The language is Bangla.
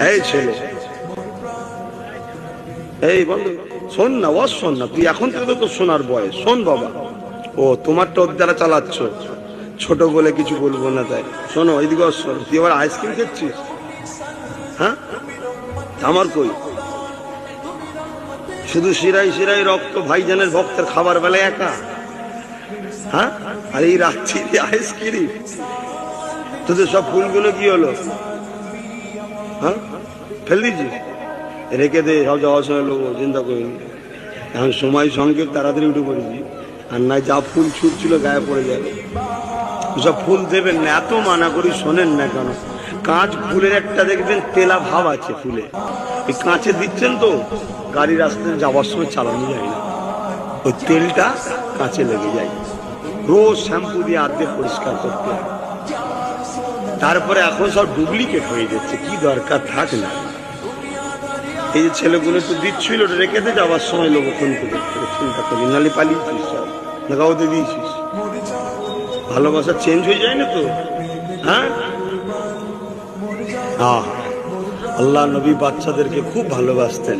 এই ছেলে, এই বন্ধু শোন না, ও শোন না, তুই এখন থেকে তো শোনার বয়স, শোন বাবা। ও তোমার তো দ্বারা চালাচ্ছ, ছোট বলে কিছু বলবো না তাই। শোনো এইদিকে শোন, তুই আবার আইসক্রিম খেচ্ছিস? হ্যাঁ, আমার কই শুধু শিরাই শিরাই রক্ত ভাইজানের ভক্তের খাবার বেলায় একা? হ্যাঁ, আর এই রাত্রি আইসক্রিম? তোদের সব ফুলগুলো কি হলো? হ্যাঁ, ফেল দিয়েছিস? রেখে দে, সব যাওয়ার সময় লোক চিন্তা করিনি। এখন সময় সংক্ষেপ, তাড়াতাড়ি উঠে পড়েছি, আর না যা ফুল ছুটছিল গায়ে পড়ে যাবে। সব ফুল দেবেন না, এত মানা করি শোনেন না কেন? কাঁচ ফুলের একটা দেখবেন তেলা ভাব আছে ফুলে, এই কাঁচে দিচ্ছেন তো গাড়ি রাস্তায় যাওয়ার সময় চালানো যায় না, ওই তেলটা কাঁচে লেগে যায়। রোজ শ্যাম্পু দিয়ে হাত দিয়ে পরিষ্কার করতে হয়। তারপরে এখন সব ডুপ্লিকেট হয়ে যাচ্ছে, কি দরকার থাক না। এই যে ছেলেগুলো একটু দিচ্ছিল, রেখে দে, যাওয়ার সময় লোক ফোন করে চিন্তা করি, নালে পালিয়েছিস সব দেখাওতে দিয়েছিস। ভালোবাসা চেঞ্জ হয়ে যায় না তো? হ্যাঁ, আল্লাহ নবী বাচ্চাদেরকে খুব ভালোবাসতেন।